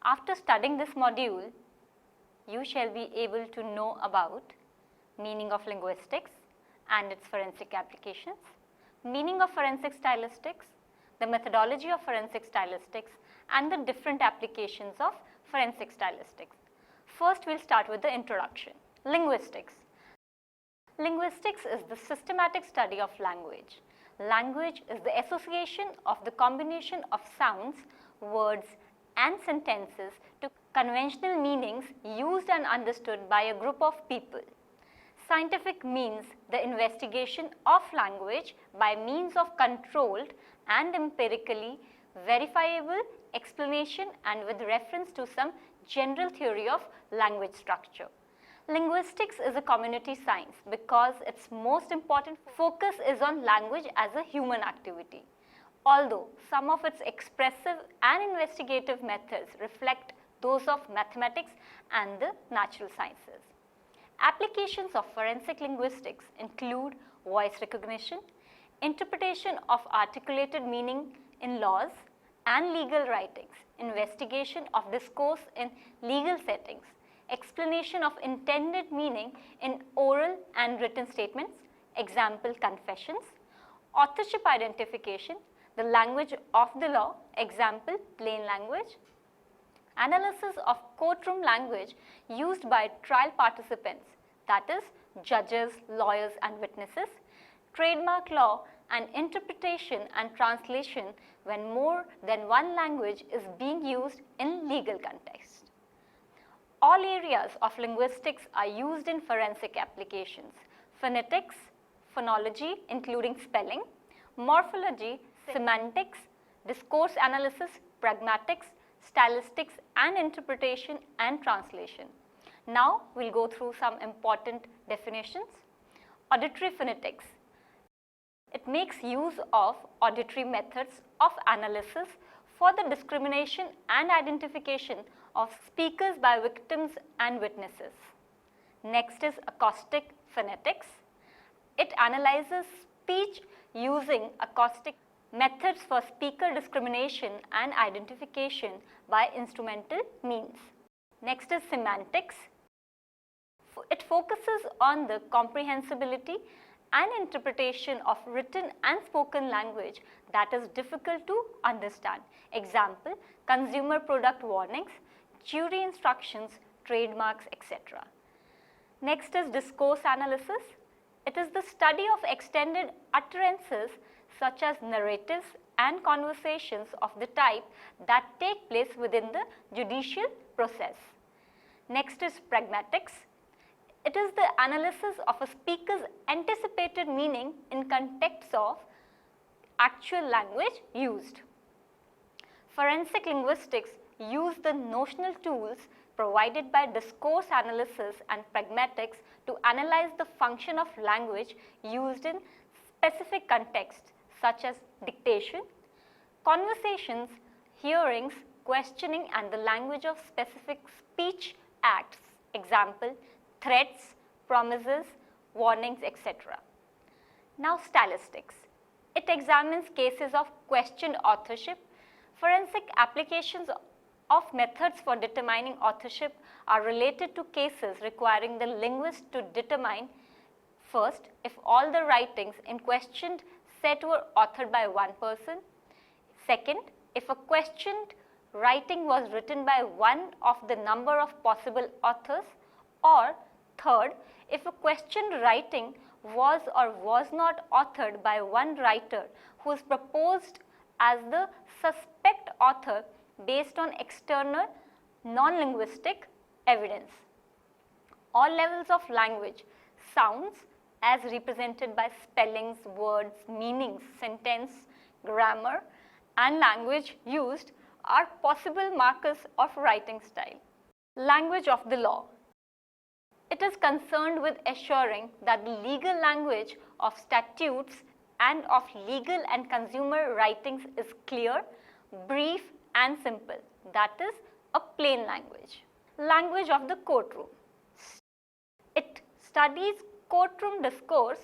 After studying this module, you shall be able to know about meaning of linguistics and its forensic applications, meaning of forensic stylistics, the methodology of forensic stylistics, and the different applications of forensic stylistics. First, we'll start with the introduction. Linguistics. Linguistics is the systematic study of language. Language is the association of the combination of sounds, words, and sentences to conventional meanings used and understood by a group of people. Scientific means the investigation of language by means of controlled and empirically verifiable explanation and with reference to some general theory of language structure. Linguistics is a community science because its most important focus is on language as a human activity. Although some of its expressive and investigative methods reflect those of mathematics and the natural sciences. Applications of forensic linguistics include voice recognition, interpretation of articulated meaning in laws and legal writings, investigation of discourse in legal settings, explanation of intended meaning in oral and written statements, example confessions, authorship identification, the language of the law, example plain language, analysis of courtroom language used by trial participants, that is judges, lawyers and witnesses, trademark law and interpretation and translation when more than one language is being used in legal context. All areas of linguistics are used in forensic applications: phonetics, phonology including spelling, morphology, semantics, discourse analysis, pragmatics, stylistics and interpretation and translation. Now we'll go through some important definitions. Auditory phonetics. It makes use of auditory methods of analysis for the discrimination and identification of speakers by victims and witnesses. Next is acoustic phonetics. It analyzes speech using acoustic methods for speaker discrimination and identification by instrumental means. Next is semantics. It focuses on the comprehensibility and interpretation of written and spoken language that is difficult to understand. Example, consumer product warnings, jury instructions, trademarks, etc. Next is discourse analysis. It is the study of extended utterances such as narratives and conversations of the type that take place within the judicial process. Next is pragmatics. It is the analysis of a speaker's anticipated meaning in context of actual language used. Forensic linguistics use the notional tools provided by discourse analysis and pragmatics to analyze the function of language used in specific contexts such as dictation, conversations, hearings, questioning and the language of specific speech acts, example, threats, promises, warnings, etc. Now stylistics. It examines cases of questioned authorship. Forensic applications of methods for determining authorship are related to cases requiring the linguist to determine first, if all the writings in question set were authored by one person. Second, if a questioned writing was written by one of the number of possible authors. Or third, if a questioned writing was or was not authored by one writer who is proposed as the suspect author based on external non-linguistic evidence. All levels of language, sounds as represented by spellings, words, meanings, sentence, grammar and language used are possible markers of writing style. Language of the law. It is concerned with assuring that the legal language of statutes and of legal and consumer writings is clear, brief and simple, that is a plain language. Language of the courtroom. It studies courtroom discourse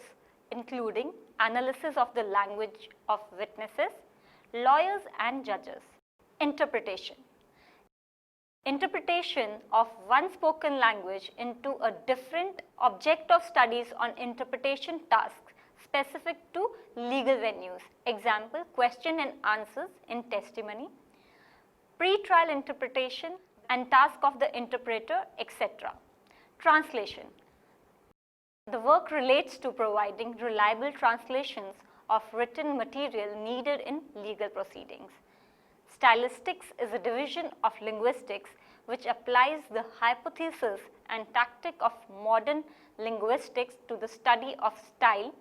including analysis of the language of witnesses, lawyers and judges. Interpretation. interpretation of one spoken language into a different object of studies on interpretation tasks specific to legal venues. Example, question and answers in testimony, pre-trial interpretation and task of the interpreter, etc. Translation. The work relates to providing reliable translations of written material needed in legal proceedings. Stylistics is a division of linguistics which applies the hypothesis and tactic of modern linguistics to the study of style.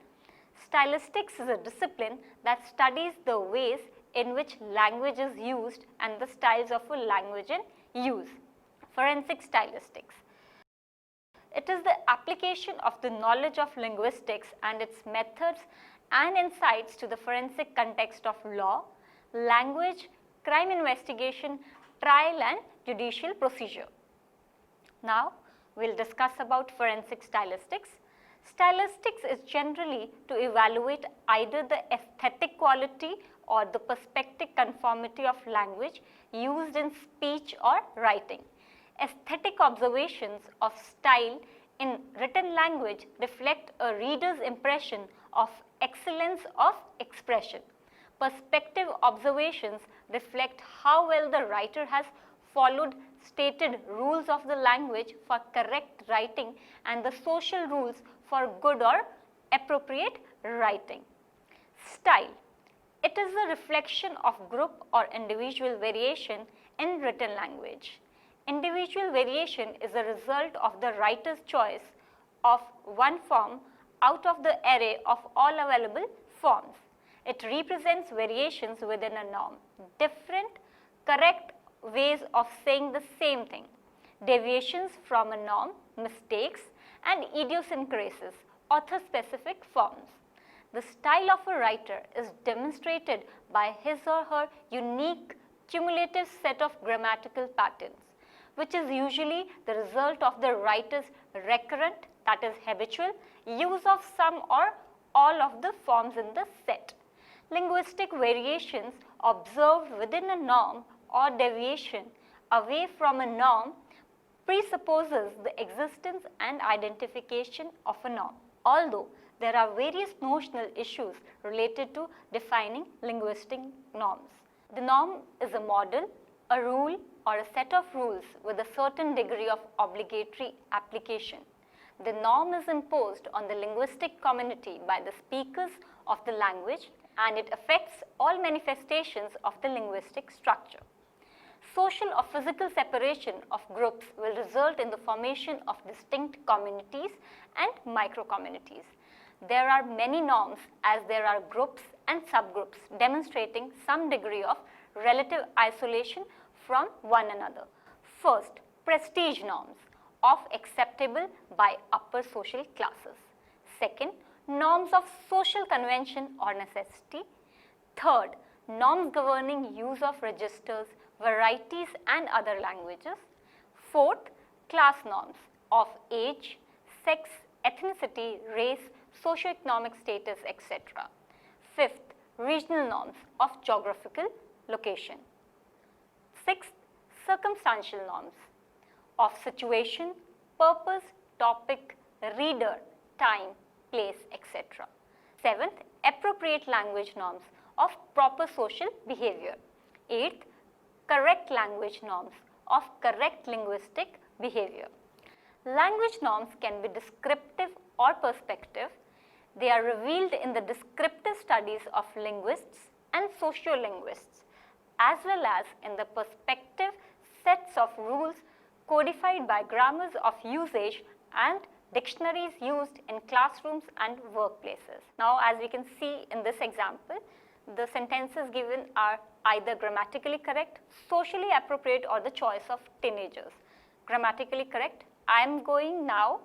Stylistics is a discipline that studies the ways in which language is used and the styles of a language in use. Forensic stylistics. It is the application of the knowledge of linguistics and its methods and insights to the forensic context of law, language, crime investigation, trial and judicial procedure. Now, we will discuss about forensic stylistics. Stylistics is generally to evaluate either the aesthetic quality or the perspective conformity of language used in speech or writing. Aesthetic observations of style in written language reflect a reader's impression of excellence of expression. Perspective observations reflect how well the writer has followed stated rules of the language for correct writing and the social rules for good or appropriate writing. Style. It is a reflection of group or individual variation in written language. Individual variation is a result of the writer's choice of one form out of the array of all available forms. It represents variations within a norm, different correct ways of saying the same thing, deviations from a norm, mistakes and idiosyncrasies, author-specific forms. The style of a writer is demonstrated by his or her unique cumulative set of grammatical patterns, which is usually the result of the writer's recurrent, that is habitual, use of some or all of the forms in the set. Linguistic variations observed within a norm or deviation away from a norm presupposes the existence and identification of a norm. Although there are various notional issues related to defining linguistic norms. The norm is a model, a rule or a set of rules with a certain degree of obligatory application. The norm is imposed on the linguistic community by the speakers of the language and it affects all manifestations of the linguistic structure. Social or physical separation of groups will result in the formation of distinct communities and micro-communities. There are many norms as there are groups and subgroups demonstrating some degree of relative isolation from one another. First, prestige norms of acceptable by upper social classes. Second, norms of social convention or necessity. Third, norms governing use of registers, varieties and other languages. Fourth, class norms of age, sex, ethnicity, race, socioeconomic status, etc. Fifth, regional norms of geographical location. Sixth, circumstantial norms of situation, purpose, topic, reader, time, place, etc. Seventh, appropriate language norms of proper social behavior. Eighth, correct language norms of correct linguistic behavior. Language norms can be descriptive or perspective. They are revealed in the descriptive studies of linguists and sociolinguists, as well as in the perspective sets of rules codified by grammars of usage and dictionaries used in classrooms and workplaces. Now, as we can see in this example, the sentences given are either grammatically correct, socially appropriate or the choice of teenagers. Grammatically correct, I am going now,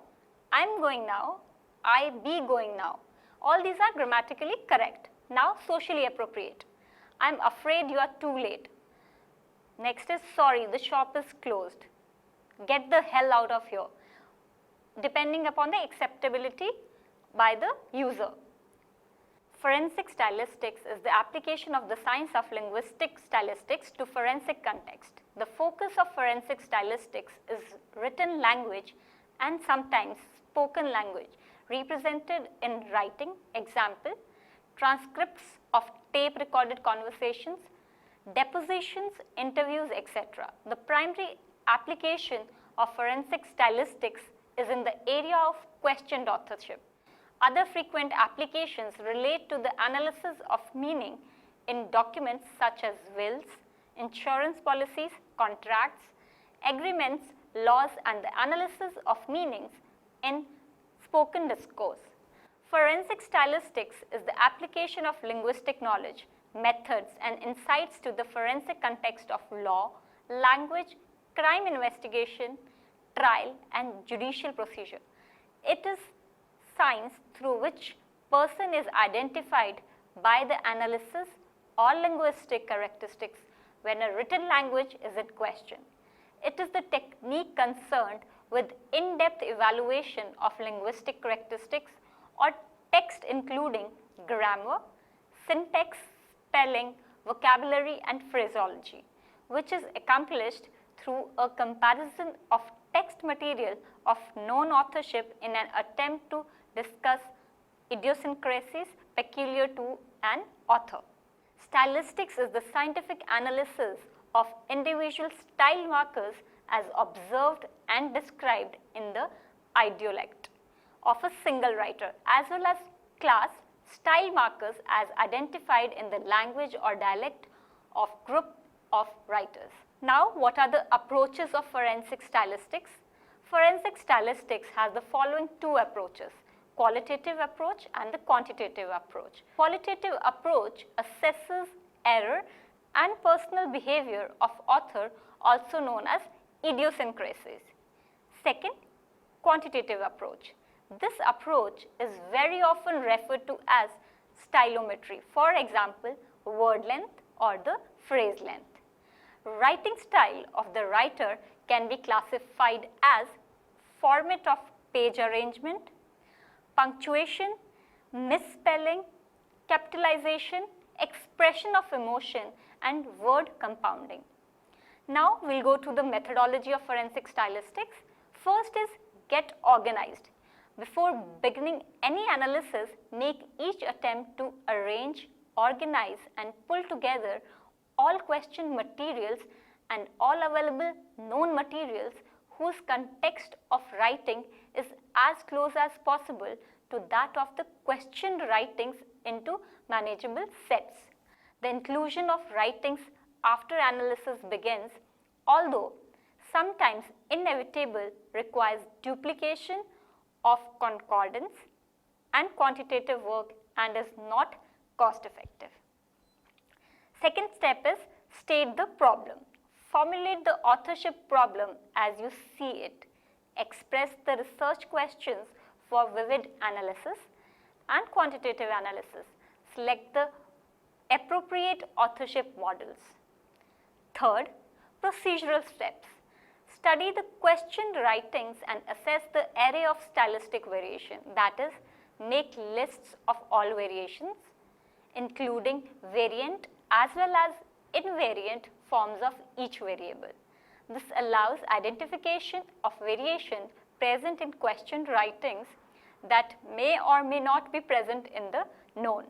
I am going now, I be going now. All these are grammatically correct. Now socially appropriate. I am afraid you are too late. Next is sorry, the shop is closed. Get the hell out of here. Depending upon the acceptability by the user. Forensic stylistics is the application of the science of linguistic stylistics to forensic context. the focus of forensic stylistics is written language and sometimes spoken language represented in writing, example, transcripts of tape recorded conversations, depositions, interviews, etc. The primary application of forensic stylistics is in the area of questioned authorship. Other frequent applications relate to the analysis of meaning in documents such as wills, insurance policies, contracts, agreements, laws, and the analysis of meanings in spoken discourse. Forensic stylistics is the application of linguistic knowledge, methods, and insights to the forensic context of law, language, crime investigation, trial, and judicial procedure. It is science through which person is identified by the analysis or linguistic characteristics when a written language is in question. It is the technique concerned with in-depth evaluation of linguistic characteristics or text including grammar, syntax, spelling, vocabulary, and phraseology, which is accomplished through a comparison of text material of known authorship in an attempt to discuss idiosyncrasies peculiar to an author. Stylistics is the scientific analysis of individual style markers as observed and described in the idiolect of a single writer, as well as class style markers as identified in the language or dialect of group of writers. Now, what are the approaches of forensic stylistics? Forensic stylistics has the following two approaches: qualitative approach and the quantitative approach. Qualitative approach assesses error and personal behavior of author, also known as idiosyncrasies. Second, quantitative approach. This approach is very often referred to as stylometry, for example, word length or the phrase length. Writing style of the writer can be classified as format of page arrangement, punctuation, misspelling, capitalization, expression of emotion, and word compounding. Now we will go to the methodology of forensic stylistics. First is get organized. Before beginning any analysis, make each attempt to arrange, organize, and pull together all questioned materials and all available known materials whose context of writing is as close as possible to that of the questioned writings into manageable sets. The inclusion of writings after analysis begins, although sometimes inevitable, requires duplication of concordance and quantitative work and is not cost effective. Second step is state the problem. Formulate the authorship problem as you see it. Express the research questions for vivid analysis and quantitative analysis. Select the appropriate authorship models. Third, procedural steps. Study the questioned writings and assess the array of stylistic variation, that is, make lists of all variations, including variant as well as invariant forms of each variable. This allows identification of variation present in questioned writings that may or may not be present in the known.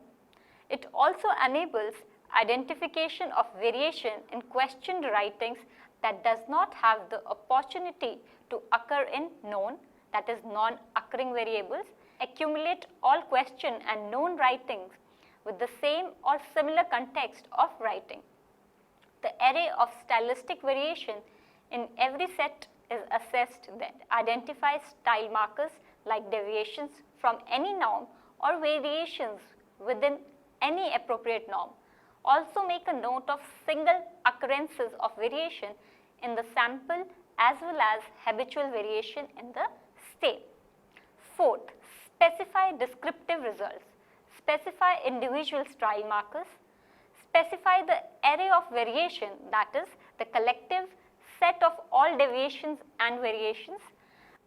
It also enables identification of variation in questioned writings that does not have the opportunity to occur in known, that is non-occurring variables. Accumulate all questioned and known writings with the same or similar context of writing. The array of stylistic variation in every set is assessed then. Identify style markers like deviations from any norm or variations within any appropriate norm. Also make a note of single occurrences of variation in the sample as well as habitual variation in the state. Fourth, specify descriptive results. Specify individual style markers. Specify the array of variation, that is, the collective set of all deviations and variations.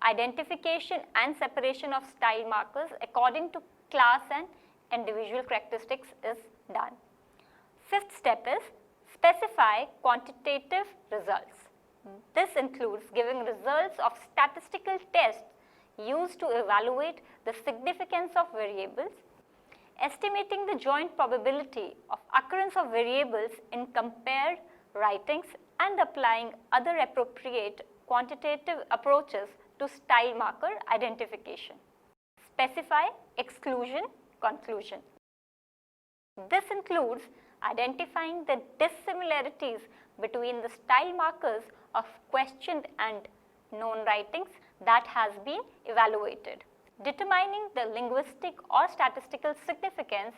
Identification and separation of style markers according to class and individual characteristics is done. Fifth step is Specify quantitative results. This includes giving results of statistical tests used to evaluate the significance of variables, estimating the joint probability of occurrence of variables in compared writings, and applying other appropriate quantitative approaches to style marker identification. Specify exclusion conclusion. This includes identifying the dissimilarities between the style markers of questioned and known writings that has been evaluated, determining the linguistic or statistical significance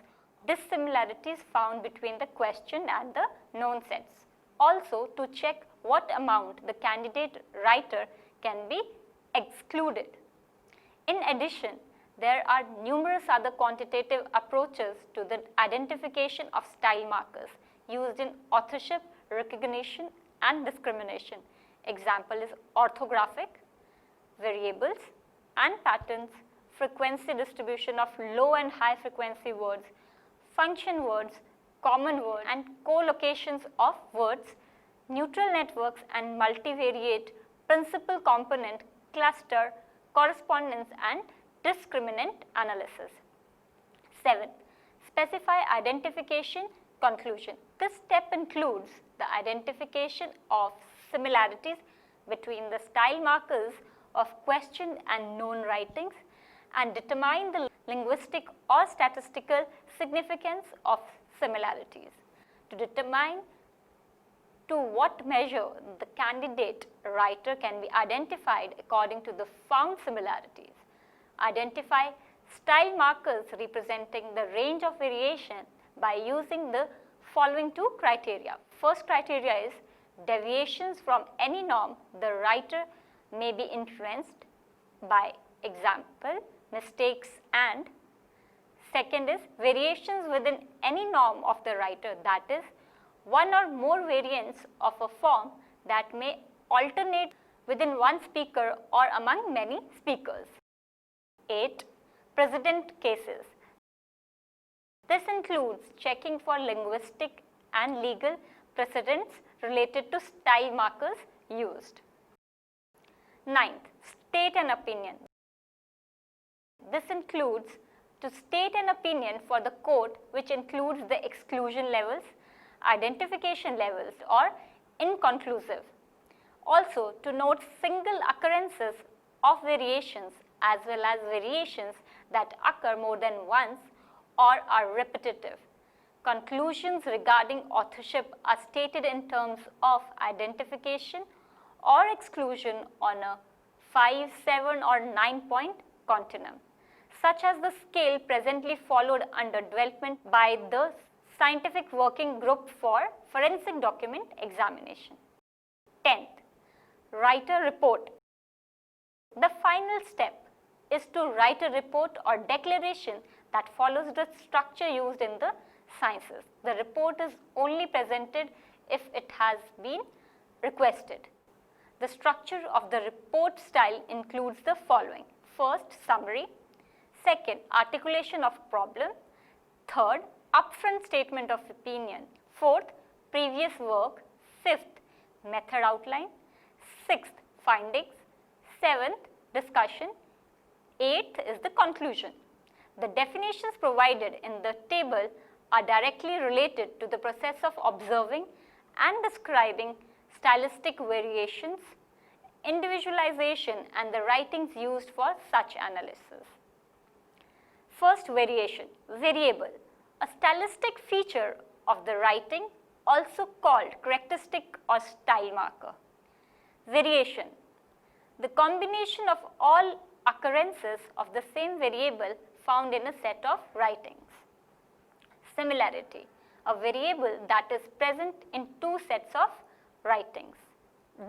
dissimilarities found between the questioned and the known sets. Also, to check what amount the candidate writer can be excluded. In addition, there are numerous other quantitative approaches to the identification of style markers used in authorship recognition and discrimination. Example is orthographic, variables and patterns, frequency distribution of low and high frequency words, function words, common words and co-locations of words, neutral networks and multivariate principal component, cluster, correspondence and discriminant analysis. 7. Specify identification conclusion. This step includes the identification of similarities between the style markers of questioned and known writings and determine the linguistic or statistical significance of similarities. To determine to what measure the candidate writer can be identified according to the found similarities. Identify style markers representing the range of variation by using the following two criteria. First criteria is deviations from any norm the writer may be influenced by, example, mistakes, and second is variations within any norm of the writer, that is one or more variants of a form that may alternate within one speaker or among many speakers. 8. Precedent cases. This includes checking for linguistic and legal precedents related to style markers used. 9th, state an opinion. This includes to state an opinion for the court which includes the exclusion levels, identification levels or inconclusive. Also to note single occurrences of variations as well as variations that occur more than once or are repetitive. Conclusions regarding authorship are stated in terms of identification or exclusion on a 5, 7 or 9-point continuum, such as the scale presently followed under development by the Scientific Working Group for Forensic Document Examination. 10th, write a report. The final step is to write a report or declaration that follows the structure used in the sciences. The report is only presented if it has been requested. The structure of the report style includes the following. First, summary. Second, articulation of problem. Third, upfront statement of opinion. Fourth, previous work. Fifth, method outline. Sixth, findings. Seventh, discussion. Eighth is the conclusion. The definitions provided in the table are directly related to the process of observing and describing stylistic variations, individualization and the writings used for such analysis. First, variation. Variable, a stylistic feature of the writing, also called characteristic or style marker. Variation, the combination of all occurrences of the same variable found in a set of writings. Similarity, a variable that is present in two sets of writings.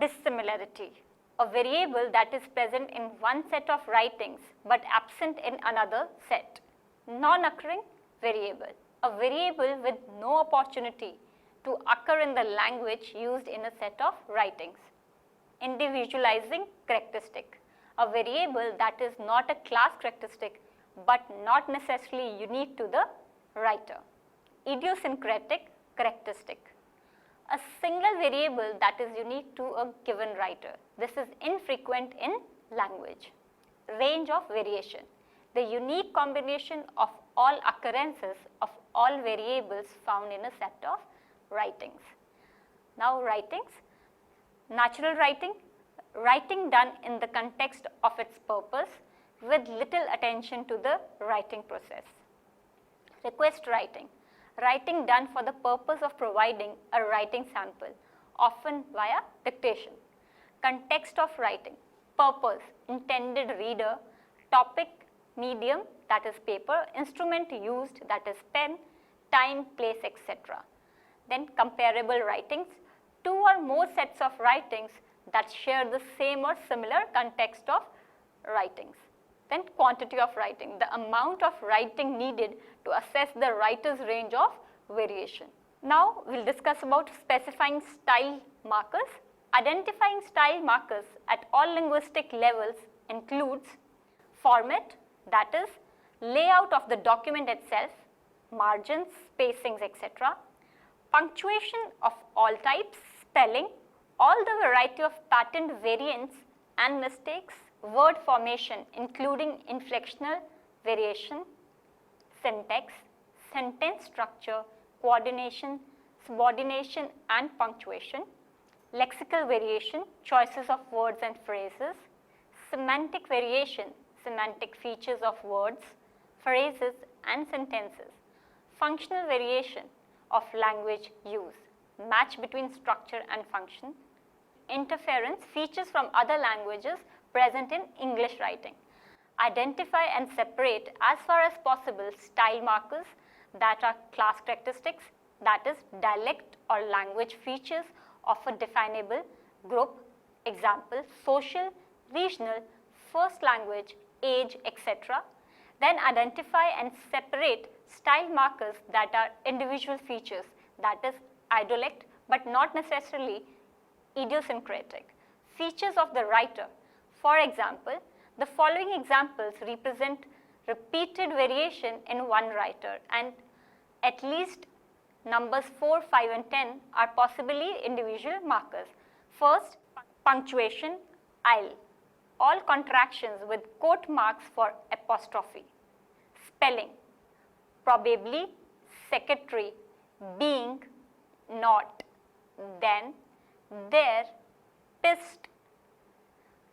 Dissimilarity, a variable that is present in one set of writings but absent in another set. Non-occurring variable, a variable with no opportunity to occur in the language used in a set of writings. Individualizing characteristic, a variable that is not a class characteristic but not necessarily unique to the writer. Idiosyncratic characteristic, a single variable that is unique to a given writer. This is infrequent in language. Range of variation, the unique combination of all occurrences of all variables found in a set of writings. Now writings, natural writing, writing done in the context of its purpose with little attention to the writing process. Request writing, writing done for the purpose of providing a writing sample, often via dictation. Context of writing, purpose, intended reader, topic, medium, that is paper, instrument used, that is pen, time, place, etc. Then comparable writings, two or more sets of writings that share the same or similar context of writings. Then quantity of writing, the amount of writing needed to assess the writer's range of variation. Now we will discuss about specifying style markers. Identifying style markers at all linguistic levels includes format, that is layout of the document itself, margins, spacings, etc. Punctuation of all types, spelling, all the variety of patterned variants and mistakes, word formation including inflectional variation, syntax, sentence structure, coordination, subordination and punctuation, lexical variation, choices of words and phrases, semantic variation, semantic features of words, phrases and sentences, functional variation of language use, match between structure and function, interference, features from other languages present in English writing. Identify and separate as far as possible style markers that are class characteristics, that is dialect or language features of a definable group, example social, regional, first language, age, etc. Then identify and separate style markers that are individual features, that is idiolect but not necessarily idiosyncratic. Features of the writer. For example, the following examples represent repeated variation in one writer, and at least numbers 4, 5 and 10 are possibly individual markers. First, punctuation, il, all contractions with quote marks for apostrophe. Spelling, probably, secretary, being, not, then, there, pissed.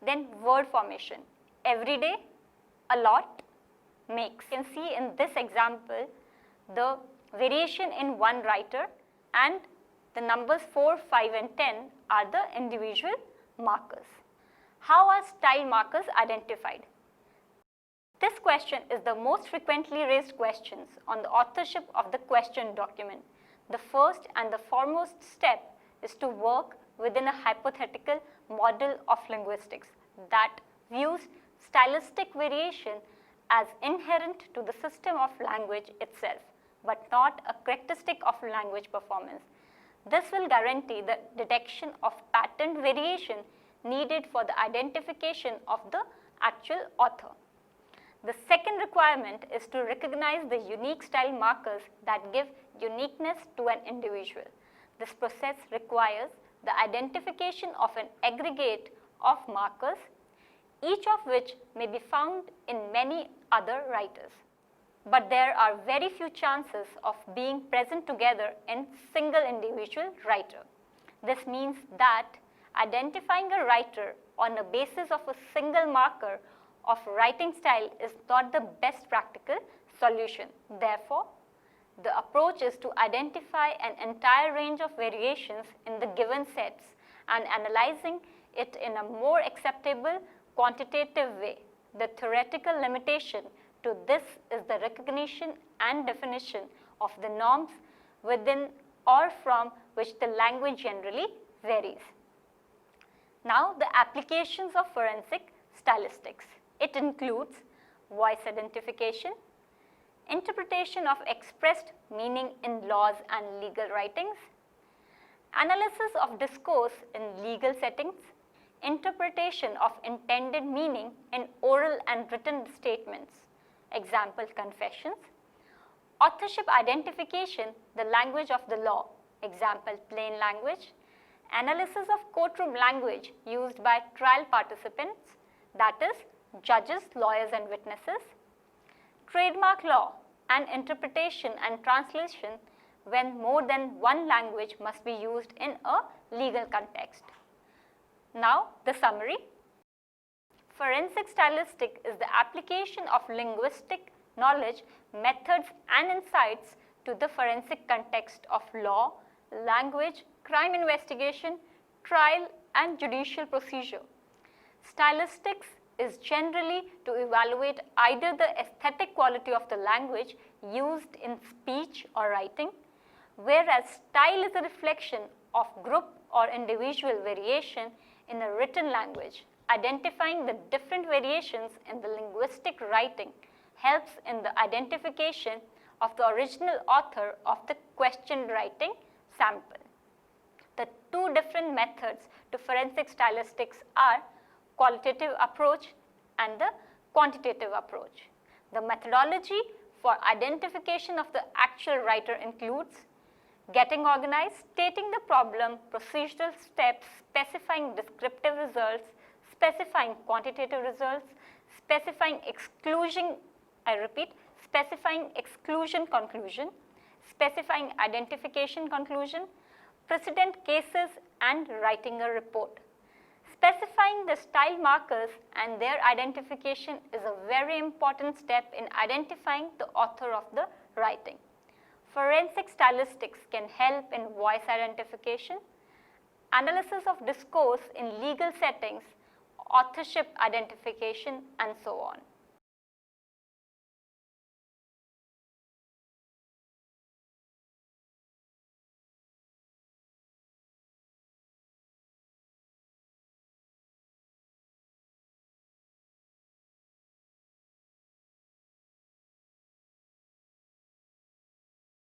Then word formation, everyday, a lot, makes. You can see in this example the variation in one writer, and the numbers 4, 5 and 10 are the individual markers. How are style markers identified? This question is the most frequently raised questions on the authorship of the question document. The first and the foremost step is to work within a hypothetical model of linguistics that views stylistic variation as inherent to the system of language itself, but not a characteristic of language performance. This will guarantee the detection of patterned variation needed for the identification of the actual author. The second requirement is to recognize the unique style markers that give uniqueness to an individual. This process requires the identification of an aggregate of markers, each of which may be found in many other writers. But there are very few chances of being present together in single individual writer. This means that identifying a writer on a basis of a single marker of writing style is not the best practical solution. Therefore, the approach is to identify an entire range of variations in the given sets and analyzing it in a more acceptable quantitative way. The theoretical limitation to this is the recognition and definition of the norms within or from which the language generally varies. Now, the applications of forensic stylistics. It includes voice identification, interpretation of expressed meaning in laws and legal writings, analysis of discourse in legal settings, interpretation of intended meaning in oral and written statements, example confessions, authorship identification, the language of the law, Example, plain language. Analysis of courtroom language used by trial participants, that is, judges, lawyers and witnesses. Trademark law and interpretation and translation when more than one language must be used in a legal context. Now, the summary. Forensic stylistic is the application of linguistic knowledge, methods and insights to the forensic context of law, language, crime investigation, trial and judicial procedure. Stylistics is generally to evaluate either the aesthetic quality of the language used in speech or writing, whereas style is a reflection of group or individual variation in a written language. Identifying the different variations in the linguistic writing helps in the identification of the original author of the questioned writing sample. The two different methods to forensic stylistics are qualitative approach and the quantitative approach. The methodology for identification of the actual writer includes getting organized, stating the problem, procedural steps, specifying descriptive results, specifying quantitative results, specifying exclusion, specifying exclusion conclusion, specifying identification conclusion, precedent cases and writing a report. Specifying the style markers and their identification is a very important step in identifying the author of the writing. Forensic stylistics can help in voice identification, analysis of discourse in legal settings, authorship identification, and so on.